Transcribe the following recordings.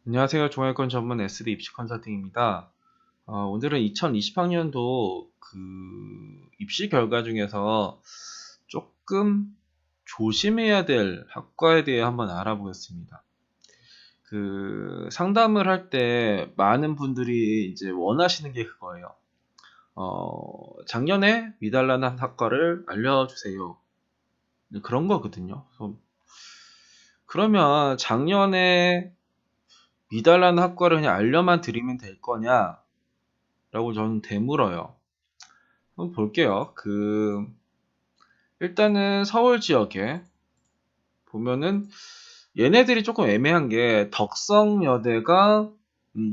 안녕하세요. 종합권 전문 SD 입시 컨설팅입니다. 오늘은 2020학년도 입시 결과 중에서 조금 조심해야 될 학과에 대해 한번 알아보겠습니다. 상담을 할 때 많은 분들이 이제 원하시는 게 그거예요. 작년에 위달란한 학과를 알려주세요. 그런 거거든요. 그러면 작년에 위달란한 학과를 그냥 알려만 드리면 될 거냐? 라고 저는 되물어요. 한번 볼게요. 일단은 서울 지역에 보면은 얘네들이 조금 애매한 게 덕성여대가,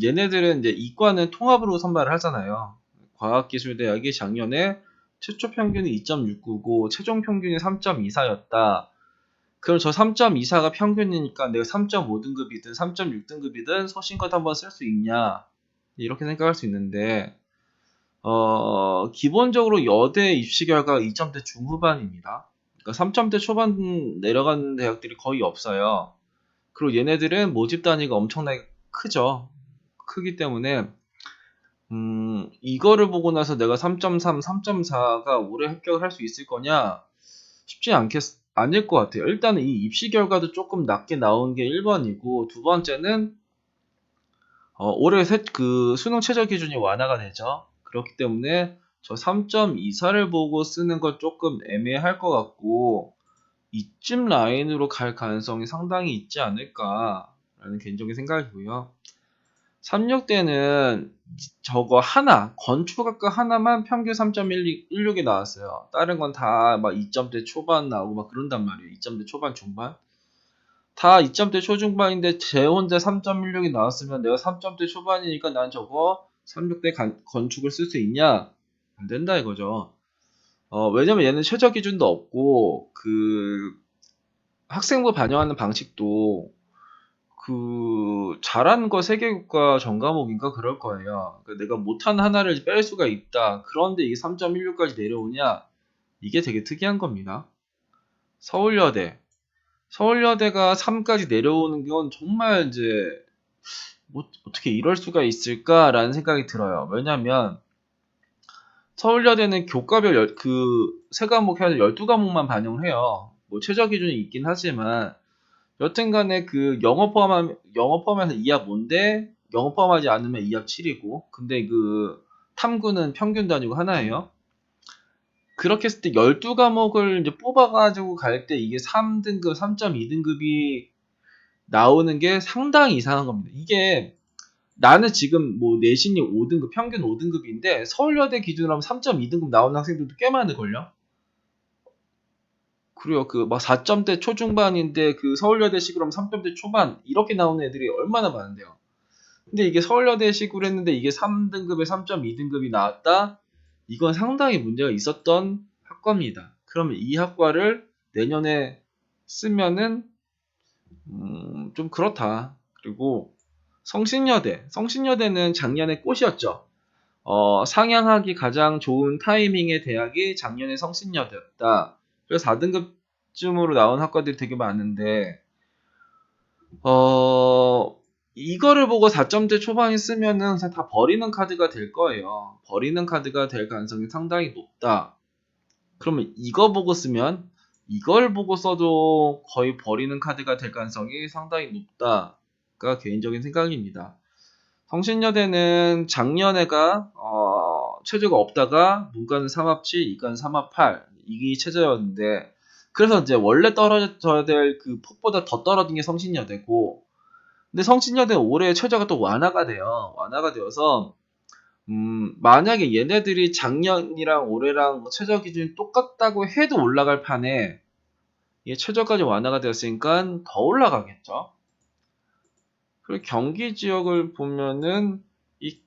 얘네들은 이제 이과는 통합으로 선발을 하잖아요. 과학기술대학이 작년에 최초 평균이 2.699, 최종 평균이 3.24였다. 그럼 저 3.24가 평균이니까 내가 3.5등급이든 3.6등급이든 소신껏 한번 쓸 수 있냐? 이렇게 생각할 수 있는데, 기본적으로 여대 입시 결과가 2점대 중후반입니다. 그러니까 3점대 초반 내려가는 대학들이 거의 없어요. 그리고 얘네들은 모집 단위가 엄청나게 크죠. 크기 때문에 이거를 보고 나서 내가 3.3, 3.4가 올해 합격을 할 수 있을 거냐? 쉽지 않을 것 같아요. 일단은 이 입시 결과도 조금 낮게 나온 게 1번이고, 두 번째는 올해 수능 최저 기준이 완화가 되죠. 그렇기 때문에 저 3.24를 보고 쓰는 건 조금 애매할 것 같고, 이쯤 라인으로 갈 가능성이 상당히 있지 않을까라는 개인적인 생각이고요. 36대는 저거 하나, 건축학과 하나만 평균 3.16이 나왔어요. 다른 건 다 막 2점대 초반 나오고 막 그런단 말이에요. 2점대 초반 중반. 다 2점대 초중반인데 제 혼자 3.16이 나왔으면 내가 3점대 초반이니까 난 저거 36대 건축을 쓸 수 있냐? 안 된다 이거죠. 왜냐면 얘는 최저 기준도 없고 학생부 반영하는 방식도 잘하는 거 3개국가 전과목인가 그럴 거예요. 그러니까 내가 못한 하나를 뺄 수가 있다. 그런데 이게 3.16까지 내려오냐? 이게 되게 특이한 겁니다. 서울여대. 서울여대가 3까지 내려오는 건 정말 이제 어떻게 이럴 수가 있을까라는 생각이 들어요. 왜냐면 서울여대는 교과별 세 과목 해서 12과목만 반영을 해요. 뭐 최저 기준이 있긴 하지만 여튼간에 영어 포함해서 2합 5인데 영어 포함하지 않으면 2합 7이고, 근데 탐구는 평균 단위고 하나예요. 그렇게 했을 때 12과목을 이제 뽑아가지고 갈 때 이게 3등급, 3.2등급이 나오는 게 상당히 이상한 겁니다. 이게 나는 지금 뭐 내신이 5등급, 평균 5등급인데 서울여대 기준으로 하면 3.2등급 나오는 학생들도 꽤 많을걸요? 그리고 막 4점대 초중반인데 서울여대식으로 하면 3점대 초반 이렇게 나오는 애들이 얼마나 많은데요. 근데 이게 서울여대식으로 했는데 이게 3등급에 3.2등급이 나왔다? 이건 상당히 문제가 있었던 학과입니다. 그러면 이 학과를 내년에 쓰면은 좀 그렇다. 그리고 성신여대는 작년에 꽃이었죠. 상향하기 가장 좋은 타이밍의 대학이 작년에 성신여대였다. 그래서 4등급쯤으로 나온 학과들이 되게 많은데, 이거를 보고 4점대 초반에 쓰면은 그냥 다 버리는 카드가 될 거예요. 버리는 카드가 될 가능성이 상당히 높다. 그러면 이걸 보고 써도 거의 버리는 카드가 될 가능성이 상당히 높다가 개인적인 생각입니다. 성신여대는 작년에가 최저가 없다가 문과는 3합7, 이과는 3합8 이게 최저였는데, 그래서 이제 원래 떨어져야 될 폭보다 더 떨어진 게 성신여대고, 근데 성신여대 올해 최저가 또 완화가 돼요. 완화가 되어서 만약에 얘네들이 작년이랑 올해랑 최저 기준이 똑같다고 해도 올라갈 판에 이게 최저까지 완화가 되었으니까 더 올라가겠죠. 그리고 경기 지역을 보면은 이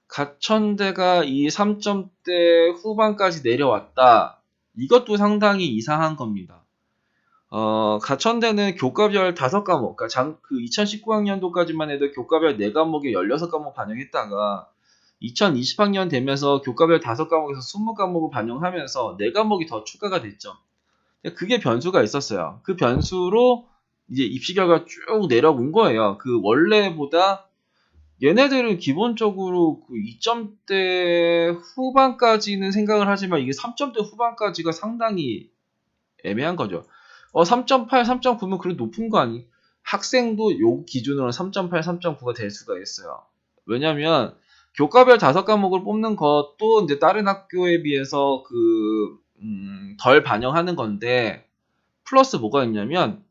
가천대가 이 3점대 후반까지 내려왔다. 이것도 상당히 이상한 겁니다. 가천대는 교과별 5과목, 그러니까 2019학년도까지만 해도 교과별 4과목에 16과목 반영했다가 2020학년 되면서 교과별 5과목에서 20과목을 반영하면서 4과목이 더 추가가 됐죠. 그게 변수가 있었어요. 그 변수로 이제 입시 결과 쭉 내려온 거예요. 그 원래보다 얘네들은 기본적으로 그 2점대 후반까지는 생각을 하지만 이게 3점대 후반까지가 상당히 애매한 거죠. 3.8, 3.9면 그래도 높은 거 아니? 학생도 요 기준으로 3.8, 3.9가 될 수가 있어요. 왜냐면 교과별 5과목을 뽑는 것도 이제 다른 학교에 비해서 덜 반영하는 건데 플러스 뭐가 있냐면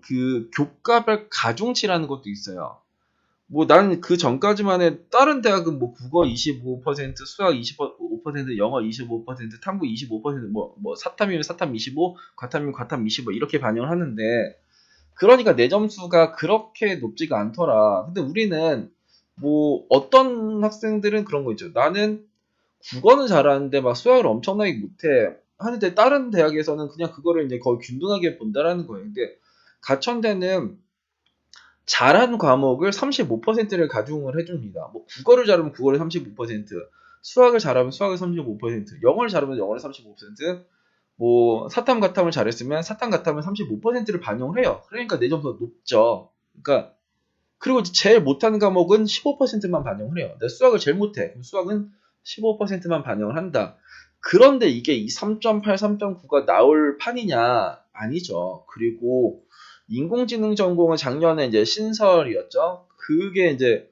그 교과별 가중치라는 것도 있어요. 뭐 나는 그 전까지만 해 다른 대학은 뭐 국어 25%, 수학 25%, 영어 25%, 탐구 25%, 뭐 사탐이면 사탐 25, 과탐이면 과탐 25 이렇게 반영을 하는데 그러니까 내 점수가 그렇게 높지가 않더라. 근데 우리는 뭐 어떤 학생들은 그런 거 있죠. 나는 국어는 잘하는데 막 수학을 엄청나게 못해. 하는데 다른 대학에서는 그냥 그거를 이제 거의 균등하게 본다라는 거예요. 근데 가천대는 잘한 과목을 35%를 가중을 해줍니다. 뭐 국어를 잘하면 국어를 35%, 수학을 잘하면 수학을 35%, 영어를 잘하면 영어를 35%, 뭐 사탐 가탐을 잘했으면 사탐 가탐을 35%를 반영을 해요. 그러니까 내 점수가 높죠. 그러니까 그리고 제일 못하는 과목은 15%만 반영을 해요. 내가 수학을 제일 못해. 그럼 수학은 15%만 반영을 한다. 그런데 이게 이 3.8, 3.9가 나올 판이냐? 아니죠. 그리고 인공지능 전공은 작년에 이제 신설이었죠. 그게 이제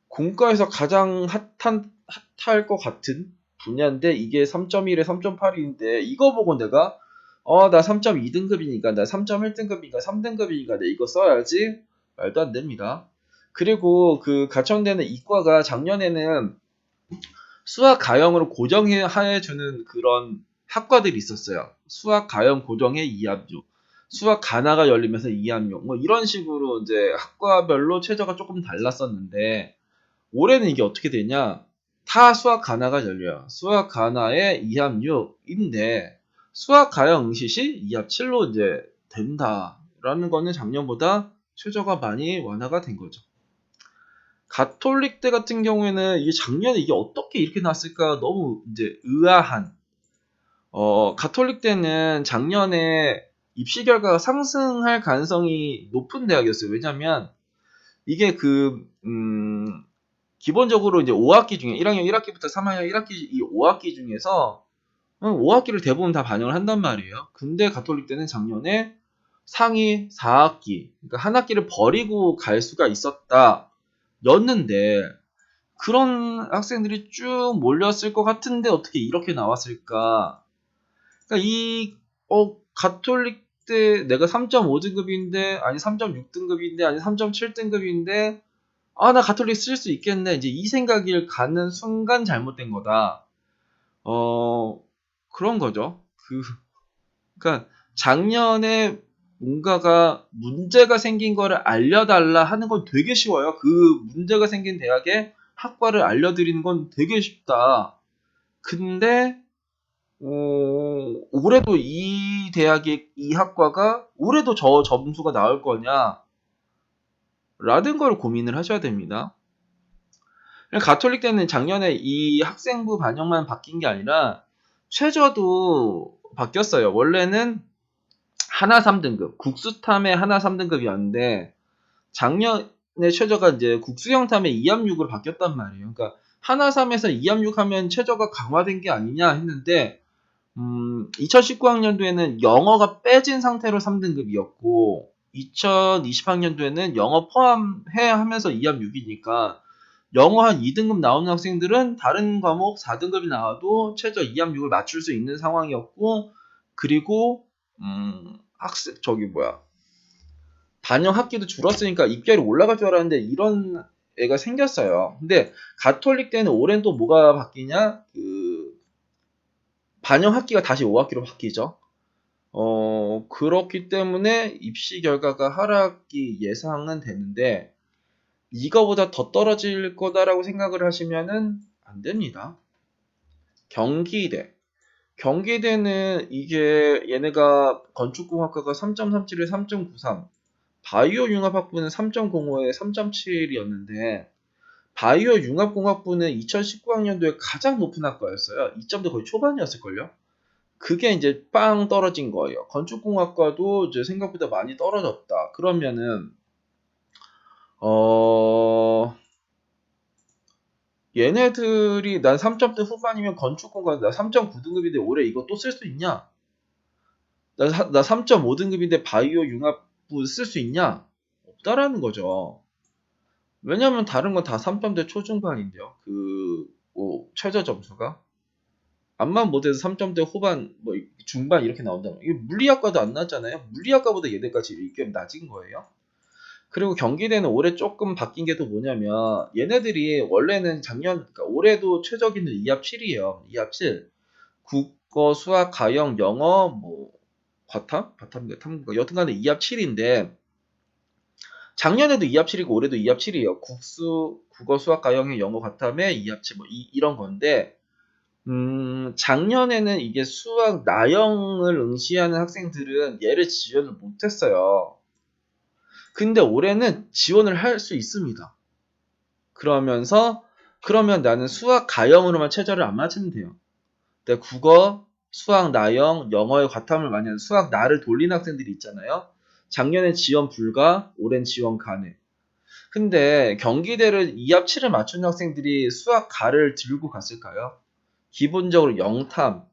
공과에서 가장 핫할 것 같은 분야인데 이게 3.1에 3.8인데 이거 보고 내가 나 3.2등급이니까 나 3.1등급이니까 3등급이니까 내 이거 써야지. 말도 안 됩니다. 그리고 그 가천대는 이과가 작년에는 수학 가형으로 고정해 주는 그런 학과들이 있었어요. 수학 가형 고정해 2합6, 수학 가나가 열리면서 2합6, 뭐 이런 식으로 이제 학과별로 최저가 조금 달랐었는데 올해는 이게 어떻게 되냐? 다 수학 가나가 열려요. 수학 가나에 2합6인데 수학 가형 응시시 2합7로 이제 된다라는 거는 작년보다 최저가 많이 완화가 된 거죠. 가톨릭대 같은 경우에는 이게 작년에 이게 어떻게 이렇게 났을까 너무 이제 의아한. 가톨릭대는 작년에 입시 결과가 상승할 가능성이 높은 대학이었어요. 왜냐면 이게 기본적으로 이제 5학기 중에 1학년 1학기부터 3학년 1학기 이 5학기 중에서 5학기를 대부분 다 반영을 한단 말이에요. 근데 가톨릭대는 작년에 상위 4학기, 그러니까 한 학기를 버리고 갈 수가 있었다. 였는데 그런 학생들이 쭉 몰렸을 것 같은데 어떻게 이렇게 나왔을까? 그러니까 가톨릭 때 내가 3.5등급인데 아니 3.6등급인데 아니 3.7등급인데 나 가톨릭 쓸 수 있겠네. 이제 이 생각을 갖는 순간 잘못된 거다. 그런 거죠. 그러니까 작년에 뭔가가 문제가 생긴 거를 알려달라 하는 건 되게 쉬워요. 그 문제가 생긴 대학의 학과를 알려드리는 건 되게 쉽다. 근데 올해도 이 대학의 이 학과가 올해도 저 점수가 나올 거냐? 라는 걸 고민을 하셔야 됩니다. 가톨릭 때는 작년에 이 학생부 반영만 바뀐 게 아니라 최저도 바뀌었어요. 원래는 하나 3등급, 국수탐의 하나 3등급이었는데 작년에 최저가 이제 국수형탐의 2합6으로 바뀌었단 말이에요. 그러니까 하나 3에서 2합6 하면 최저가 강화된 게 아니냐 했는데 2019학년도에는 영어가 빼진 상태로 3등급이었고 2020학년도에는 영어 포함해 하면서 2합6이니까 영어 한 2등급 나오는 학생들은 다른 과목 4등급이 나와도 최저 2합6을 맞출 수 있는 상황이었고 그리고 반영 학기도 줄었으니까 입결이 올라갈 줄 알았는데 이런 애가 생겼어요. 근데 가톨릭 때는 올해는 또 뭐가 바뀌냐? 반영 학기가 다시 5학기로 바뀌죠. 그렇기 때문에 입시 결과가 하락이 예상은 되는데 이거보다 더 떨어질 거다라고 생각을 하시면은 안 됩니다. 경기대. 경기대는 이게 얘네가 건축공학과가 3.37에 3.93, 바이오 융합학부는 3.05에 3.7이었는데 바이오 융합공학부는 2019학년도에 가장 높은 학과였어요. 2점도 거의 초반이었을걸요. 그게 이제 빵 떨어진 거예요. 건축공학과도 이제 생각보다 많이 떨어졌다. 그러면은 어 얘네들이 난 3점대 후반이면 건축공학 나 3.9등급인데 올해 이거 또 쓸 수 있냐? 나 3.5등급인데 바이오 융합부 쓸 수 있냐? 없다라는 거죠. 왜냐면 다른 건 다 3점대 초중반인데요. 최저 점수가. 암만 못해도 3점대 후반, 뭐 중반 이렇게 나온다면 이게 물리학과도 안 나왔잖아요. 물리학과보다 얘네까지 이게 낮은 거예요. 그리고 경기대는 올해 조금 바뀐 게 또 뭐냐면 얘네들이 원래는 그러니까 올해도 최저기는 2합 7이에요. 2합 7. 국어, 수학, 가영, 영어, 뭐 바탐인가 탐구가 여튼간에 2합 7인데 작년에도 2합 7이고 올해도 2합 7이에요. 국어, 수학, 가영의 영어, 과탐에 2합 7 뭐 이런 건데 작년에는 이게 수학 나영을 응시하는 학생들은 얘를 지원을 못했어요. 근데 올해는 지원을 할 수 있습니다. 그러면 나는 수학 가영으로만 최저를 안 맞추면 돼요. 근데 국어, 수학 나영, 영어의 과탐을 많이 하는 수학 나를 돌리는 학생들이 있잖아요. 작년엔 지원 불가, 올해는 지원 가능. 근데 경기대를 2합 7을 맞추는 학생들이 수학 가를 들고 갔을까요? 기본적으로 영탐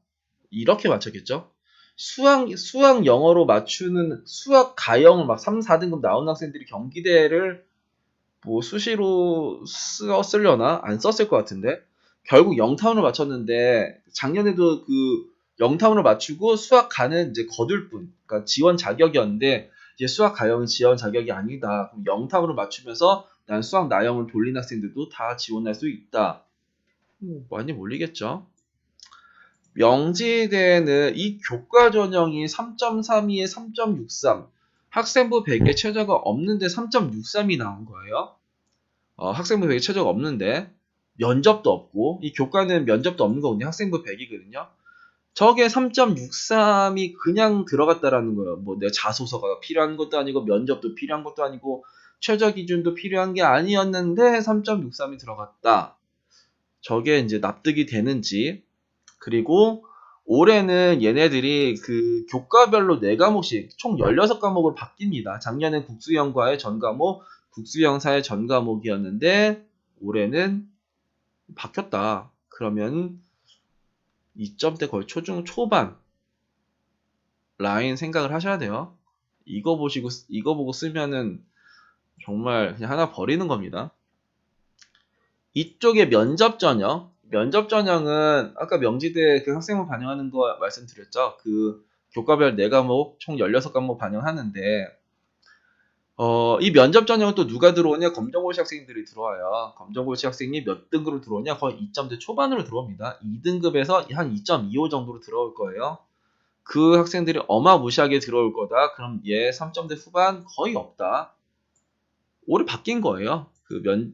이렇게 맞췄겠죠? 수학 영어로 맞추는 수학 가형을 막 3, 4등급 나온 학생들이 경기대를 뭐 수시로 쓰려나? 안 썼을 것 같은데 결국 영탐으로 맞췄는데 작년에도 그 영탐으로 맞추고 수학 가는 이제 거둘 뿐 그러니까 지원 자격이었는데 이제 수학 가형은 지원 자격이 아니다. 그럼 영탐으로 맞추면서 난 수학 나형을 돌린 학생들도 다 지원할 수 있다. 많이 몰리겠죠? 명지대는 이 교과 전형이 3.32에 3.63 학생부 100에 최저가 없는데 3.63이 나온 거예요. 학생부 100에 최저가 없는데 면접도 없고 이 교과는 면접도 없는 거거든요. 학생부 100이거든요. 저게 3.63이 그냥 들어갔다라는 거예요. 뭐 내 자소서가 필요한 것도 아니고 면접도 필요한 것도 아니고 최저 기준도 필요한 게 아니었는데 3.63이 들어갔다. 저게 이제 납득이 되는지 그리고 올해는 얘네들이 그 교과별로 4과목씩 총 16과목으로 바뀝니다. 작년엔 국수영과의 전과목, 국수영사의 전과목이었는데 올해는 바뀌었다. 그러면 2점대 거의 초반 라인 생각을 하셔야 돼요. 이거 보고 쓰면은 정말 그냥 하나 버리는 겁니다. 이쪽에 면접 전형은 아까 명지대 그 학생부 반영하는 거 말씀드렸죠. 그 교과별 4과목 총 16과목 반영하는데 이 면접 전형은 또 누가 들어오냐? 검정고시 학생들이 들어와요. 검정고시 학생이 몇 등급으로 들어오냐? 거의 2점대 초반으로 들어옵니다. 2등급에서 한 2.25 정도로 들어올 거예요. 그 학생들이 어마무시하게 들어올 거다. 그럼 얘 3점대 후반 거의 없다. 올해 바뀐 거예요.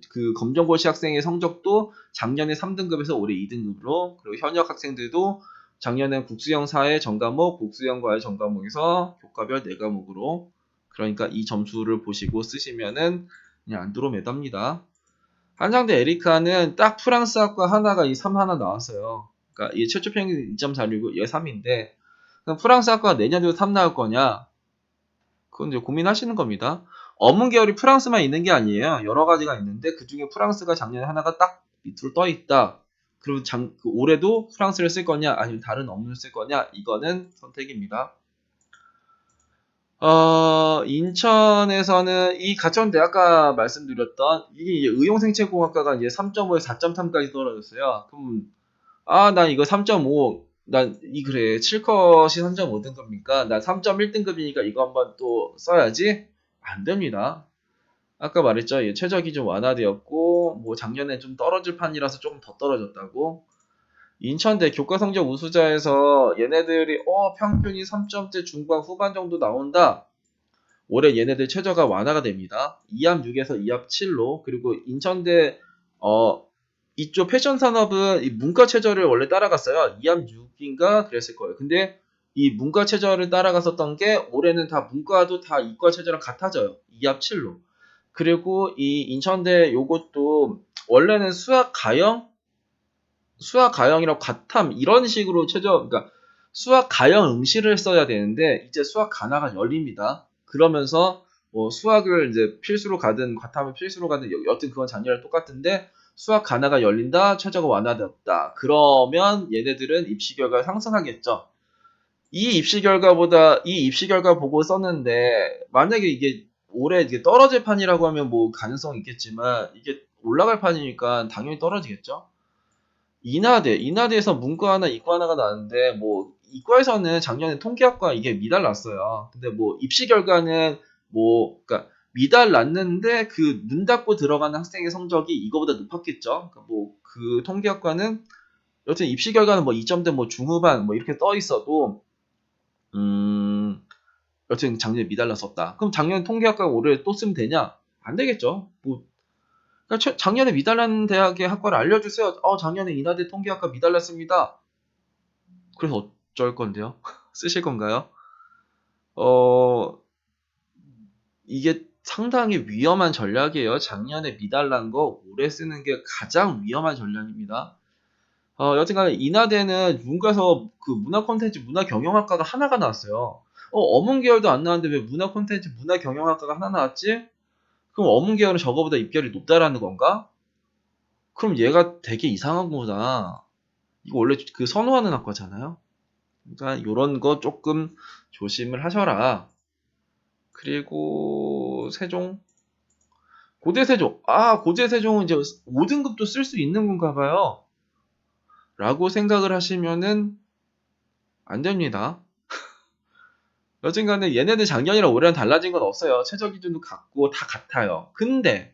그 검정고시 학생의 성적도 작년에 3등급에서 올해 2등급으로, 그리고 현역 학생들도 작년에 국수형사의 전과목, 국수형과의 전과목에서 교과별 4과목으로, 그러니까 이 점수를 보시고 쓰시면은 그냥 안드로메다입니다. 한상대 에리카는 딱 프랑스학과 하나가 이 3 하나 나왔어요. 그러니까 이 최초 평균 2.46이고 얘 3인데, 그럼 프랑스학과 내년에도 3 나올 거냐? 그건 이제 고민하시는 겁니다. 어문 계열이 프랑스만 있는 게 아니에요. 여러 가지가 있는데 그 중에 프랑스가 작년에 하나가 딱 밑으로 떠 있다. 그리고 올해도 프랑스를 쓸 거냐 아니면 다른 어문을 쓸 거냐 이거는 선택입니다. 인천에서는 이 가천대 아까 말씀드렸던 이게 의용생체공학과가 이제 3.5에 4.3까지 떨어졌어요. 그럼 난 이거 3.5 그래 7컷이 3.5등급이니까 난 3.1등급이니까 이거 한번 또 써야지? 안 됩니다. 아까 말했죠. 최저 기준 완화되었고 뭐 작년에 좀 떨어질 판이라서 조금 더 떨어졌다고. 인천대 교과 성적 우수자에서 얘네들이 평균이 3점대 중반 후반 정도 나온다. 올해 얘네들 최저가 완화가 됩니다. 2합 6에서 2합 7로. 그리고 인천대 이쪽 패션 산업은 이 문과 최저를 원래 따라갔어요. 2합 6인가 그랬을 거예요. 근데 이 문과 최저를 따라갔었던 게 올해는 다 문과도 다 이과 최저랑 같아져요. 2합 7로. 그리고 이 인천대 요것도 원래는 수학 가형이라고 과탐 이런 식으로 그러니까 수학 가형 응시를 써야 되는데 이제 수학 가나가 열립니다. 그러면서 뭐 수학을 이제 필수로 가든 과탐을 필수로 가든 여튼 그건 작년이랑 똑같은데 수학 가나가 열린다. 최저가 완화되었다. 그러면 얘네들은 입시 결과가 상승하겠죠. 이 입시 결과 보고 썼는데 만약에 이게 올해 이게 떨어질 판이라고 하면 뭐 가능성이 있겠지만 이게 올라갈 판이니까 당연히 떨어지겠죠. 인하대에서 문과 하나, 이과 하나가 나왔는데 뭐 이과에서는 작년에 통계학과 이게 미달 났어요. 근데 뭐 입시 결과는 뭐 그러니까 미달 났는데 그 문 닫고 들어가는 학생의 성적이 이거보다 높았겠죠. 그러니까 뭐 그 통계학과는 여튼 입시 결과는 뭐 2점대 뭐 중후반 뭐 이렇게 떠 있어도 여튼 작년에 미달 났었다. 그럼 작년 통계학과 올해 또 쓰면 되냐? 안 되겠죠. 뭐 그러니까 작년에 미달난 대학의 학과를 알려주세요. 작년에 인하대 통계학과 미달났습니다. 그래서 어쩔 건데요? 쓰실 건가요? 어, 이게 상당히 위험한 전략이에요. 작년에 미달난 거 올해 쓰는 게 가장 위험한 전략입니다. 여튼간에 인하대는 문과에서 그 문화 콘텐츠 문화 경영학과가 하나가 나왔어요. 어문 계열도 안 나왔는데 왜 문화 콘텐츠 문화 경영학과가 하나 나왔지? 그럼 어문 계열은 저거보다 입결이 높다라는 건가? 그럼 얘가 되게 이상한 거구나. 이거 원래 그 선호하는 학과잖아요. 그러니까 요런 거 조금 조심을 하셔라. 그리고 세종, 고대 세종. 고대 세종은 이제 5등급도 쓸 수 있는 건가 봐요. 라고 생각을 하시면은 안 됩니다. 여튼간에 얘네들 작년이랑 올해랑 달라진 건 없어요. 최저 기준도 같고 다 같아요. 근데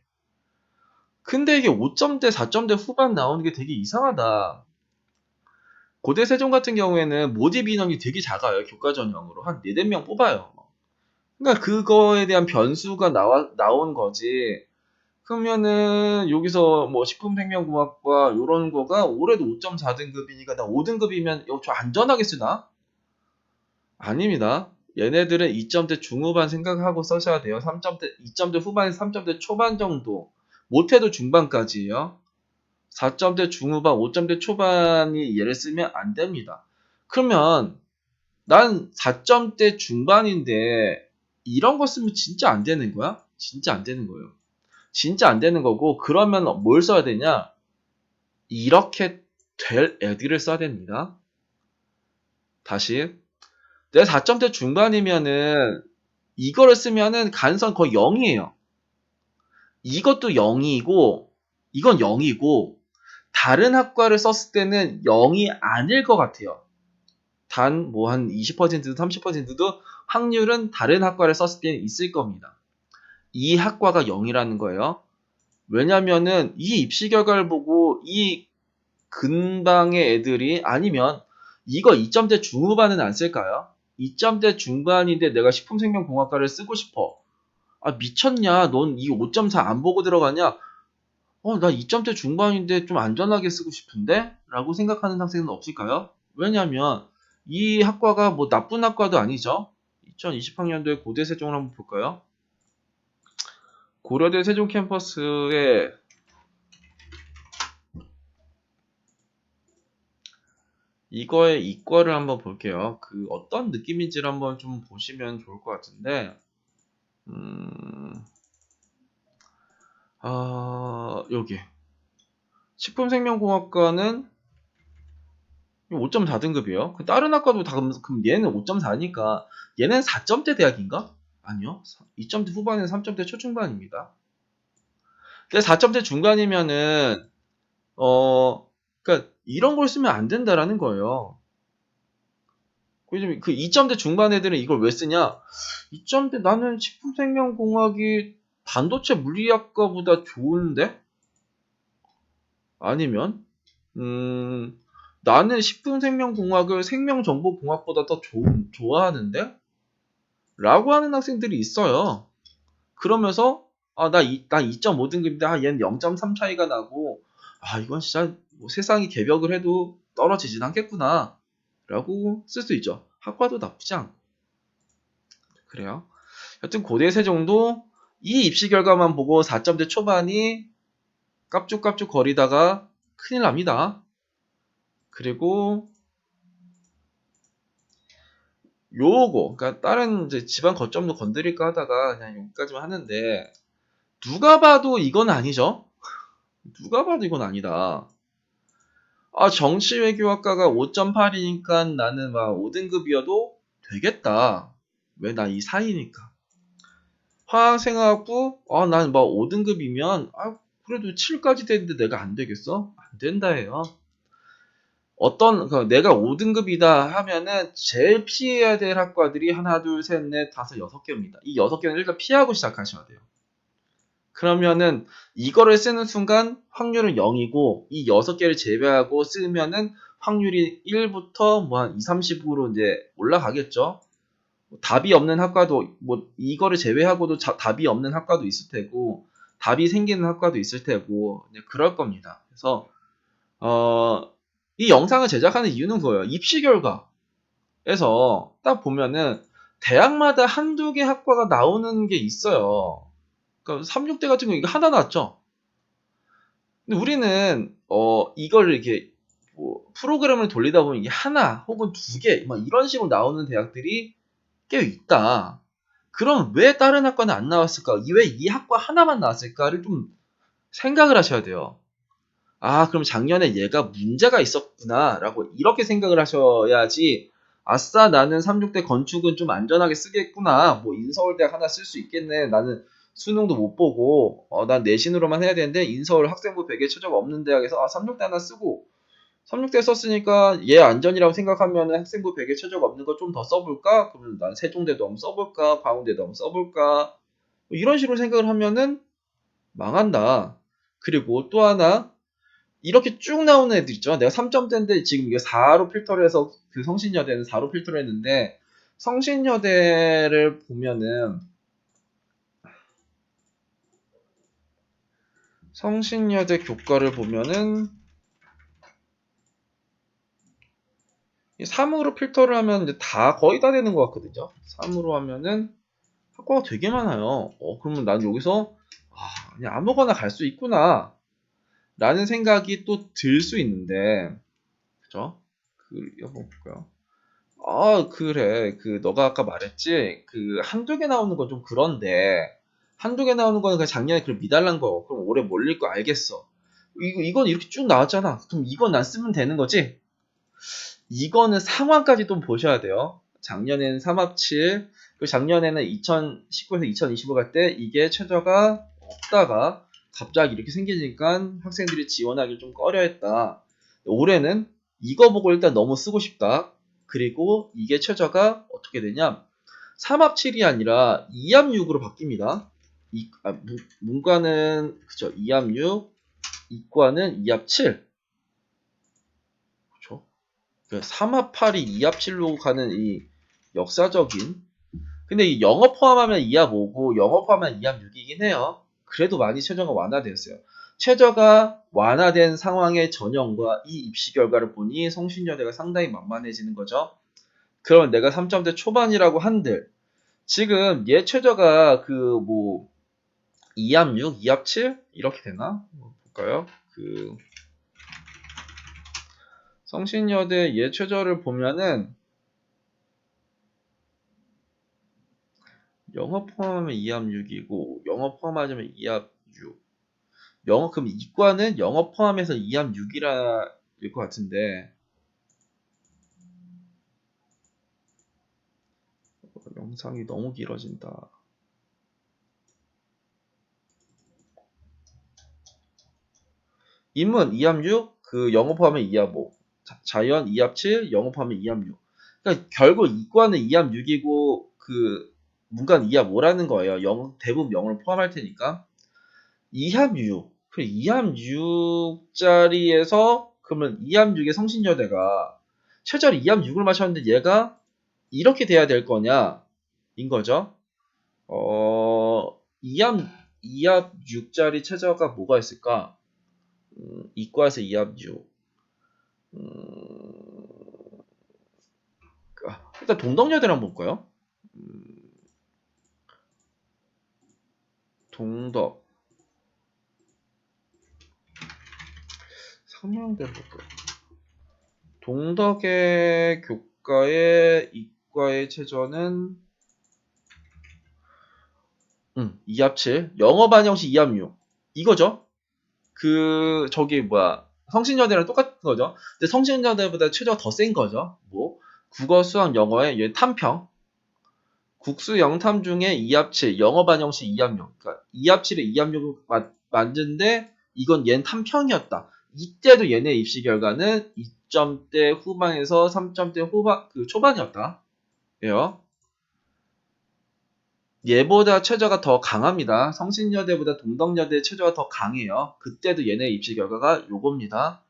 이게 5점대, 4점대 후반 나오는 게 되게 이상하다. 고대 세종 같은 경우에는 모집 인원이 되게 작아요. 교과 전형으로. 한 4, 5명 뽑아요. 그러니까 그거에 대한 변수가 나온 거지. 그러면은 여기서 뭐 식품생명공학과 요런 거가 올해도 5.4등급이니까 나 5등급이면 이거 좀 안전하게 쓰나? 아닙니다. 얘네들은 2점대 중후반 생각하고 써셔야 돼요. 3점대, 2점대 후반에서 3점대 초반 정도. 못해도 중반까지예요. 4점대 중후반, 5점대 초반이 얘를 쓰면 안 됩니다. 그러면 난 4점대 중반인데 이런 거 쓰면 진짜 안 되는 거야? 진짜 안 되는 거예요. 진짜 안 되는 거고 그러면 뭘 써야 되냐? 이렇게 될 애들을 써야 됩니다. 다시 내 4점대 중반이면은 이거를 쓰면은 가능성 거의 0이에요. 이것도 0이고 이건 0이고 다른 학과를 썼을 때는 0이 아닐 것 같아요. 단 뭐 한 20%도 30%도 확률은 다른 학과를 썼을 때 있을 겁니다. 이 학과가 0이라는 거예요. 왜냐면은 이 입시 결과를 보고 이 근방의 애들이 아니면 이거 2점대 중후반은 안 쓸까요? 2점대 중반인데 내가 식품생명공학과를 쓰고 싶어. 미쳤냐? 넌 이 5.4 안 보고 들어가냐? 나 2점대 중반인데 좀 안전하게 쓰고 싶은데? 라고 생각하는 학생은 없을까요? 왜냐면 이 학과가 뭐 나쁜 학과도 아니죠. 2020학년도에 고대 세종을 한번 볼까요? 고려대 세종 캠퍼스에 이거의 이과를 한번 볼게요. 그 어떤 느낌인지를 한번 좀 보시면 좋을 것 같은데, 여기 식품생명공학과는 5.4등급이에요. 다른 학과도 다 그럼 얘는 5.4니까 얘는 4점대 대학인가? 아니요. 2점대 후반에 3점대 초중반입니다. 그래서 4점대 중간이면은 그러니까 이런 걸 쓰면 안 된다라는 거예요. 그 2점대 중반 애들은 이걸 왜 쓰냐? 2점대 나는 식품생명공학이 반도체 물리학과보다 좋은데? 아니면 나는 식품생명공학을 생명정보공학보다 더 좋아하는데? 라고 하는 학생들이 있어요. 그러면서 난 2.5등급인데 얘는 0.3 차이가 나고 이건 진짜 뭐 세상이 개벽을 해도 떨어지진 않겠구나 라고 쓸 수 있죠. 학과도 나쁘지 않고 그래요. 여튼 고대 세종도 이 입시 결과만 보고 4점대 초반이 깝죽깝죽 거리다가 큰일 납니다. 그리고 요거, 그러니까 다른 이제 집안 거점도 건드릴까 하다가 그냥 여기까지만 하는데, 누가 봐도 이건 아니죠? 누가 봐도 이건 아니다. 아, 정치외교학과가 5.8이니까 나는 막 5등급이어도 되겠다. 왜? 나 이 사이니까. 화학생화학부? 아, 난 막 5등급이면, 아, 그래도 7까지 되는데 내가 안 되겠어? 안 된다 해요. 내가 5등급이다 하면은 제일 피해야 될 학과들이 하나, 둘, 셋, 넷, 다섯, 6개입니다. 이 6개는 일단 피하고 시작하셔야 돼요. 그러면은 이거를 쓰는 순간 확률은 0이고 이 6개를 제외하고 쓰면은 확률이 1부터 뭐 한 2, 30으로 이제 올라가겠죠. 답이 없는 학과도 뭐 이거를 제외하고도 답이 없는 학과도 있을 테고 답이 생기는 학과도 있을 테고 그럴 겁니다. 그래서 이 영상을 제작하는 이유는 그거예요. 입시 결과에서 딱 보면은 대학마다 한두 개 학과가 나오는 게 있어요. 그러니까 3, 6대 같은 경우 이거 하나 나왔죠. 근데 우리는 이걸 이렇게 뭐 프로그램을 돌리다 보면 이게 하나 혹은 두 개 막 이런 식으로 나오는 대학들이 꽤 있다. 그럼 왜 다른 학과는 안 나왔을까? 왜 이 학과 하나만 나왔을까를 좀 생각을 하셔야 돼요. 아, 그럼 작년에 얘가 문제가 있었구나라고 이렇게 생각을 하셔야지. 아싸, 나는 3, 6대 건축은 좀 안전하게 쓰겠구나. 뭐 인서울대학 하나 쓸 수 있겠네. 나는 수능도 못 보고 난 내신으로만 해야 되는데 인서울 학생부 100에 최저가 없는 대학에서 3, 6대 하나 쓰고 3, 6대 썼으니까 얘 안전이라고 생각하면 학생부 100에 최저가 없는 거 좀 더 써볼까? 그러면 난 세종대도 한번 써볼까? 광운대도 한번 써볼까? 뭐 이런 식으로 생각을 하면은 망한다. 그리고 또 하나 이렇게 쭉 나오는 애들 있죠. 내가 3점대인데 지금 이게 4로 필터를 해서 그 성신여대는 4로 필터를 했는데 성신여대를 보면은 성신여대 교과를 보면은 3으로 필터를 하면 이제 다 거의 다 되는 것 같거든요. 3으로 하면은 학과가 되게 많아요. 그러면 난 여기서 그냥 아무거나 갈 수 있구나 라는 생각이 또 들 수 있는데 그죠? 한번 볼까요? 그래. 너가 아까 말했지? 한두 개 나오는 건 좀 그런데, 한두 개 나오는 거는 그냥 작년에 미달난 거. 그럼 올해 몰릴 거 알겠어. 이건 이렇게 쭉 나왔잖아. 그럼 이건 안 쓰면 되는 거지? 이거는 상황까지 좀 보셔야 돼요. 작년에는 3합칠, 그 작년에는 2019에서 2020을 갈 때 이게 최저가 없다가 갑자기 이렇게 생기니까 학생들이 지원하기 좀 꺼려했다. 올해는 이거 보고 일단 너무 쓰고 싶다. 그리고 이게 최저가 어떻게 되냐? 3합7이 아니라 2합6으로 바뀝니다. 문과는 그쵸 2합6, 이과는 2합7. 그쵸? 3합8이 2합7로 가는 이 역사적인 근데 이 영어 포함하면 2합 5고 영어 포함하면 2합 6이긴 해요. 그래도 많이 최저가 완화되었어요. 최저가 완화된 상황의 전형과 이 입시 결과를 보니 성신여대가 상당히 만만해지는 거죠. 그럼 내가 3점대 초반이라고 한들 지금 얘 최저가 2합 6, 2합 7 이렇게 되나? 볼까요? 성신여대 얘 최저를 보면은 영어 포함하면 2합 6이고 영어 포함하면 2합 6. 그럼 이과는 영어 포함해서 2합 6이라 일 것 같은데 영상이 너무 길어진다. 인문 2합 6, 영어 포함하면 2합 5. 자연 2합 7, 영어 포함하면 2합 6. 그러니까 결국 이과는 2합 6이고 문과는 2합 5라는 거예요. 대부분 영어를 포함할 테니까. 2합 6. 2합 6짜리에서 그러면 2합 6의 성신여대가 최저를 2합 6을 맞췄는데 얘가 이렇게 돼야 될 거냐? 인 거죠. 2합 6짜리 최저가 뭐가 있을까? 이과에서 2합 6. 일단 동덕여대를 한번 볼까요? 동덕. 상명대 볼까요? 동덕의 교과에 학과의 최저는 2합 7, 영어 반영시 2합 6 이거죠. 그 저기 뭐야 성신여대랑 똑같은 거죠. 근데 성신여대보다 최저가 더 센 거죠. 뭐 국어, 수학, 영어의 얘 탐평, 국수 영탐 중에 2합 7, 영어 반영시 2합 6. 그러니까 2합 7에 2합 6을 맞는데 이건 얘는 탐평이었다. 이때도 얘네 입시 결과는 2점대 후반에서 3점대 후반 그 초반이었다. 예요. 얘보다 최저가 더 강합니다. 성신여대보다 동덕여대 최저가 더 강해요. 그때도 얘네 입시 결과가 요겁니다.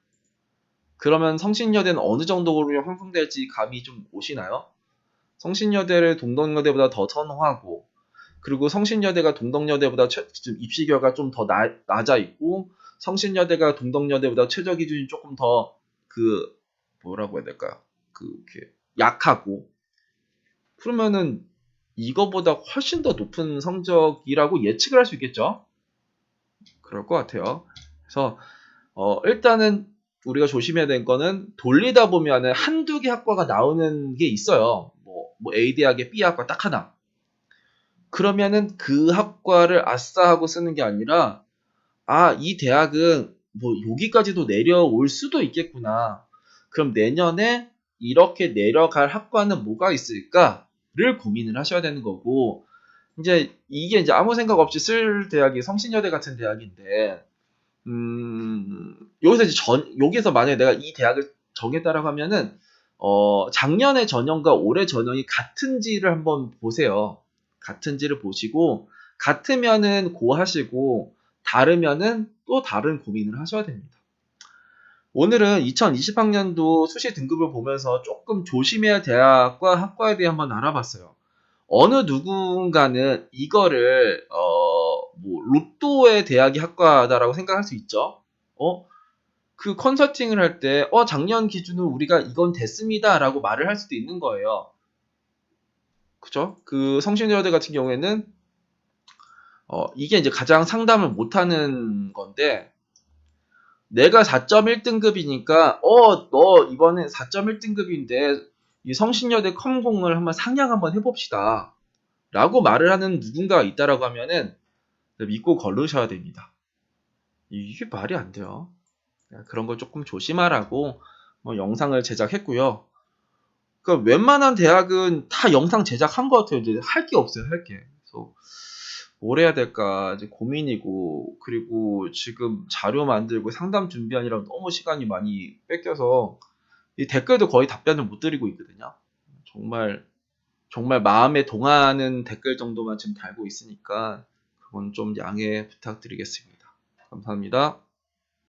그러면 성신여대는 어느 정도로 형성될지 감이 좀 오시나요? 성신여대를 동덕여대보다 더 선호하고 그리고 성신여대가 동덕여대보다 지금 입시 결과 좀 더 낮아 있고 성신여대가 동덕여대보다 최저 기준이 조금 더 그 뭐라고 해야 될까요? 이렇게 약하고 그러면은 이거보다 훨씬 더 높은 성적이라고 예측을 할 수 있겠죠? 그럴 것 같아요. 그래서 일단은 우리가 조심해야 될 거는 돌리다 보면은 한두 개 학과가 나오는 게 있어요. 뭐 A 대학의 B 학과 딱 하나. 그러면은 그 학과를 아싸 하고 쓰는 게 아니라 이 대학은 뭐 여기까지도 내려올 수도 있겠구나. 그럼 내년에 이렇게 내려갈 학과는 뭐가 있을까를 고민을 하셔야 되는 거고 이게 이제 아무 생각 없이 쓸 대학이 성신여대 같은 대학인데 여기서 이제 여기서 만약에 내가 이 대학을 정했다라고 하면은 작년의 전형과 올해 전형이 같은지를 한번 보세요. 같은지를 보시고 같으면은 고 하시고 다르면은 또 다른 고민을 하셔야 됩니다. 오늘은 2020학년도 수시 등급을 보면서 조금 조심해야 대학과 학과에 대해 한번 알아봤어요. 어느 누군가는 이거를 뭐 로또의 대학이 학과다라고 생각할 수 있죠. 그 컨설팅을 할 때 작년 기준으로 우리가 이건 됐습니다라고 말을 할 수도 있는 거예요. 그죠? 그 성신여대 같은 경우에는 이게 이제 가장 상담을 못하는 건데 내가 4.1등급이니까 너 이번에 4.1등급인데 이 성신여대 컴공을 한번 상향 한번 해봅시다. 라고 말을 하는 누군가가 있다라고 하면은 믿고 걸으셔야 됩니다. 이게 말이 안 돼요. 그런 걸 조금 조심하라고 영상을 제작했고요. 그러니까 웬만한 대학은 다 영상 제작한 것 같아요. 이제 할 게 없어요, 할 게. 그래서 뭘 해야 될까 이제 고민이고 그리고 지금 자료 만들고 상담 준비하느라 너무 시간이 많이 뺏겨서 이 댓글도 거의 답변을 못 드리고 있거든요. 정말 정말 마음에 동하는 댓글 정도만 지금 달고 있으니까 그건 좀 양해 부탁드리겠습니다. 감사합니다.